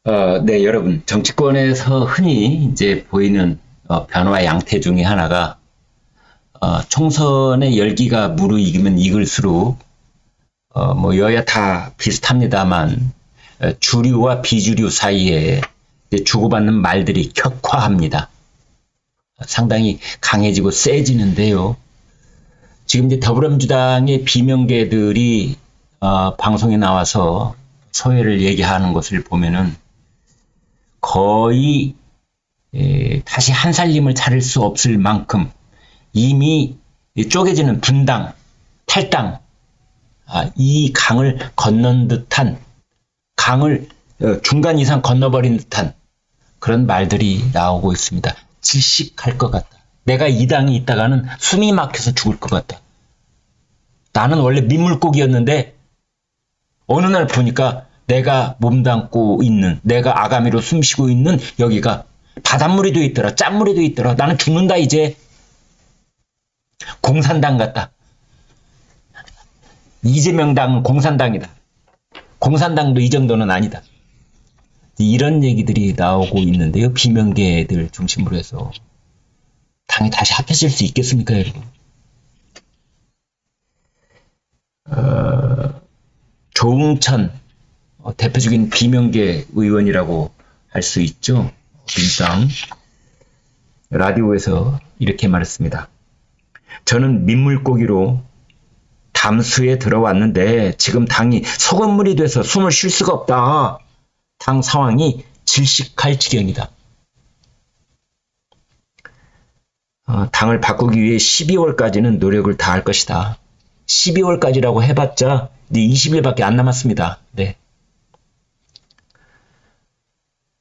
네, 여러분. 정치권에서 흔히 이제 보이는 변화 양태 중에 하나가 총선의 열기가 무르익으면 익을수록 뭐 여야 다 비슷합니다만 주류와 비주류 사이에 이제 주고받는 말들이 격화합니다. 상당히 강해지고 세지는데요. 지금 이제 더불어민주당의 비명계들이 방송에 나와서 소회를 얘기하는 것을 보면은 거의 다시 한 살림을 차릴 수 없을 만큼 이미 쪼개지는 분당, 탈당, 이 강을 건넌 듯한, 강을 중간 이상 건너버린 듯한 그런 말들이 나오고 있습니다. 질식할 것 같다. 내가 이 당에 있다가는 숨이 막혀서 죽을 것 같다. 나는 원래 민물고기였는데 어느 날 보니까 내가 몸담고 있는, 내가 아가미로 숨쉬고 있는 여기가 바닷물이 돼 있더라, 짠물이 돼 있더라. 나는 죽는다 이제. 공산당 같다. 이재명 당은 공산당이다. 공산당도 이 정도는 아니다. 이런 얘기들이 나오고 있는데요. 비명계들 중심으로 해서. 당이 다시 합해질 수 있겠습니까, 여러분? 조응천 대표적인 비명계 의원이라고 할 수 있죠. 민주당 라디오에서 이렇게 말했습니다. 저는 민물고기로 담수에 들어왔는데 지금 당이 소금물이 돼서 숨을 쉴 수가 없다. 당 상황이 질식할 지경이다. 당을 바꾸기 위해 12월까지는 노력을 다할 것이다. 12월까지라고 해봤자 20일밖에 안 남았습니다. 네.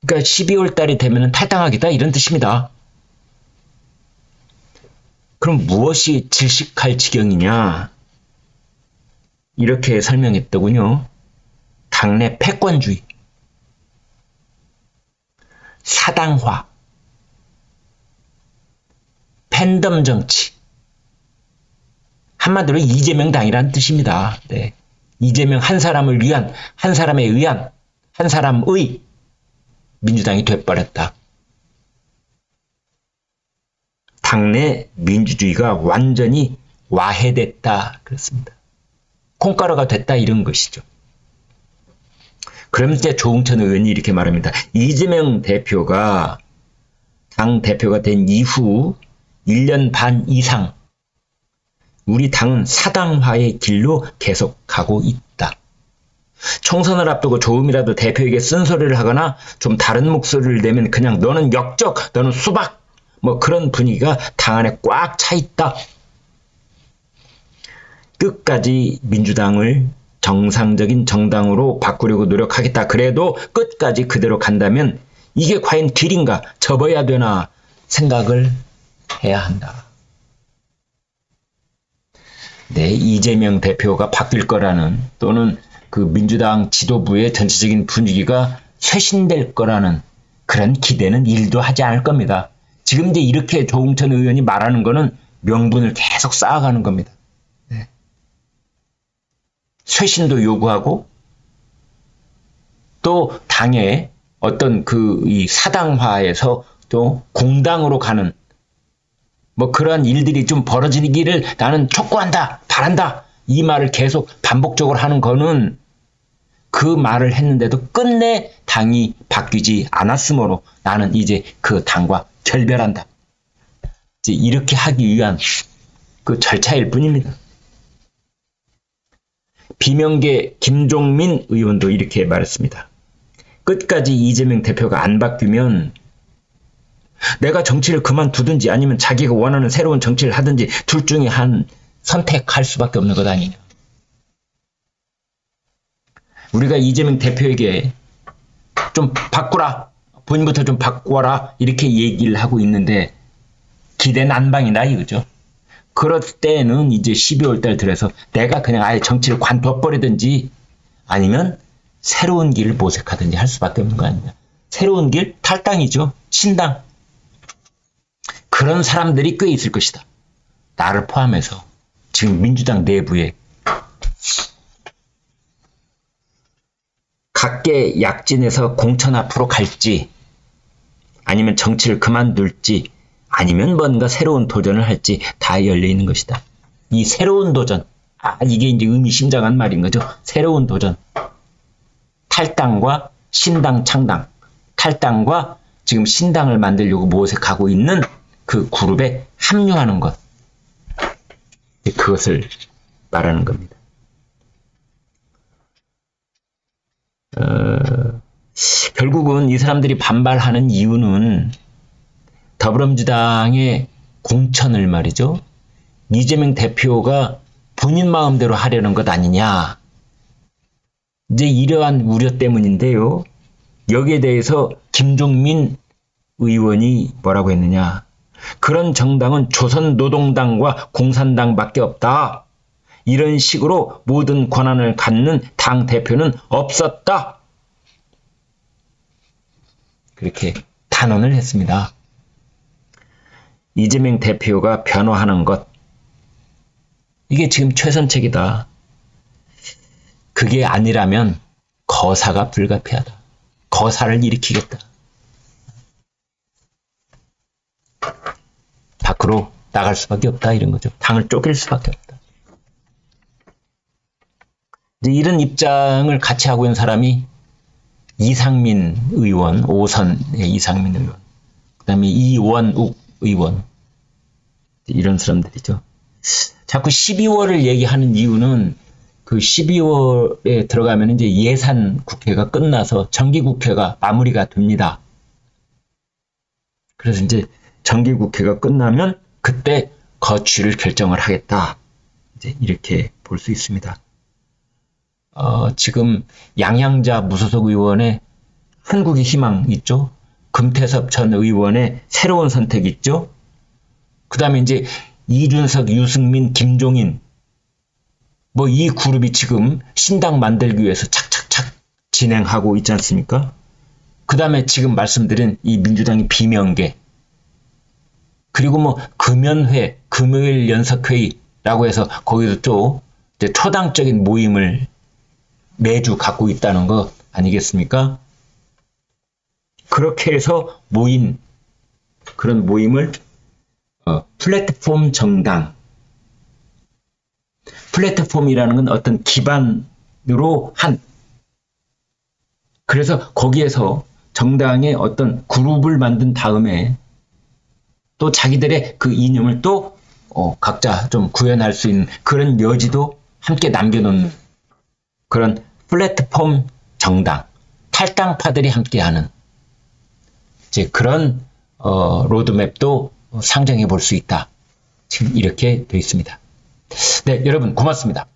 그러니까 12월 달이 되면 탈당하겠다 이런 뜻입니다. 그럼 무엇이 질식할 지경이냐? 이렇게 설명했더군요. 당내 패권주의, 사당화, 팬덤 정치. 한마디로 이재명 당이란 뜻입니다. 네. 이재명 한 사람을 위한, 한 사람에 의한, 한 사람의 민주당이 돼버렸다. 당내 민주주의가 완전히 와해됐다. 그렇습니다. 콩가루가 됐다 이런 것이죠. 그럼 이제 조응천 의원이 이렇게 말합니다. 이재명 대표가 당 대표가 된 이후 1년 반 이상 우리 당은 사당화의 길로 계속 가고 있다. 총선을 앞두고 조금이라도 대표에게 쓴소리를 하거나 좀 다른 목소리를 내면 그냥 너는 역적, 너는 수박, 뭐 그런 분위기가 당 안에 꽉 차 있다. 끝까지 민주당을 정상적인 정당으로 바꾸려고 노력하겠다. 그래도 끝까지 그대로 간다면 이게 과연 길인가, 접어야 되나 생각을 해야 한다. 네, 이재명 대표가 바뀔 거라는, 또는 그 민주당 지도부의 전체적인 분위기가 쇄신될 거라는 그런 기대는 1도 하지 않을 겁니다. 지금 이제 이렇게 조응천 의원이 말하는 거는 명분을 계속 쌓아가는 겁니다. 네. 쇄신도 요구하고 또 당의 어떤 이 사당화에서 또 공당으로 가는 뭐 그러한 일들이 좀 벌어지기를 나는 촉구한다, 바란다. 이 말을 계속 반복적으로 하는 거는 그 말을 했는데도 끝내 당이 바뀌지 않았으므로 나는 이제 그 당과 결별한다. 이제 이렇게 하기 위한 그 절차일 뿐입니다. 비명계 김종민 의원도 이렇게 말했습니다. 끝까지 이재명 대표가 안 바뀌면 내가 정치를 그만두든지 아니면 자기가 원하는 새로운 정치를 하든지 둘 중에 한 선택할 수밖에 없는 것 아니냐. 우리가 이재명 대표에게 좀 바꾸라, 본인부터 좀 바꿔라 이렇게 얘기를 하고 있는데 기대 난방이다 이거죠. 그럴 때는 이제 12월 달 들어서 내가 그냥 아예 정치를 관둬버리든지 아니면 새로운 길을 모색하든지 할 수밖에 없는 거 아니냐. 새로운 길? 탈당이죠. 신당. 그런 사람들이 꽤 있을 것이다. 나를 포함해서 지금 민주당 내부에 각계 약진에서 공천 앞으로 갈지, 아니면 정치를 그만둘지, 아니면 뭔가 새로운 도전을 할지 다 열려있는 것이다. 이 새로운 도전, 이게 이제 의미심장한 말인 거죠. 새로운 도전. 탈당과 신당 창당, 탈당과 지금 신당을 만들려고 모색하고 있는 그 그룹에 합류하는 것. 그것을 말하는 겁니다. 결국은 이 사람들이 반발하는 이유는 더불어민주당의 공천을 말이죠. 이재명 대표가 본인 마음대로 하려는 것 아니냐. 이제 이러한 우려 때문인데요. 여기에 대해서 김종민 의원이 뭐라고 했느냐. 그런 정당은 조선노동당과 공산당밖에 없다. 이런 식으로 모든 권한을 갖는 당 대표는 없었다. 그렇게 단언을 했습니다. 이재명 대표가 변호하는 것, 이게 지금 최선책이다. 그게 아니라면 거사가 불가피하다. 거사를 일으키겠다. 밖으로 나갈 수밖에 없다, 이런 거죠. 당을 쫓길 수밖에 없다. 이제 이런 입장을 같이 하고 있는 사람이 이상민 의원, 5선의 이상민 의원, 그 다음에 이원욱 의원, 이런 사람들이죠. 자꾸 12월을 얘기하는 이유는 그 12월에 들어가면 이제 예산 국회가 끝나서 정기국회가 마무리가 됩니다. 그래서 이제 정기국회가 끝나면 그때 거취를 결정을 하겠다. 이제 이렇게 볼 수 있습니다. 지금 양양자 무소속 의원의 한국의 희망 있죠? 금태섭 전 의원의 새로운 선택 있죠? 그 다음에 이제 이준석, 유승민, 김종인, 뭐 이 그룹이 지금 신당 만들기 위해서 착착착 진행하고 있지 않습니까? 그 다음에 지금 말씀드린 이 민주당의 비명계, 그리고 뭐 금연회, 금요일 연석회의라고 해서 거기도 또 이제 초당적인 모임을 매주 갖고 있다는 것 아니겠습니까? 그렇게 해서 모인 그런 모임을 플랫폼 정당, 플랫폼이라는 건 어떤 기반으로 한, 그래서 거기에서 정당의 어떤 그룹을 만든 다음에 또 자기들의 그 이념을 또 각자 좀 구현할 수 있는 그런 여지도 함께 남겨놓는 그런 플랫폼 정당, 탈당파들이 함께하는 이제 그런 로드맵도 상정해 볼 수 있다. 지금 이렇게 되어 있습니다. 네, 여러분 고맙습니다.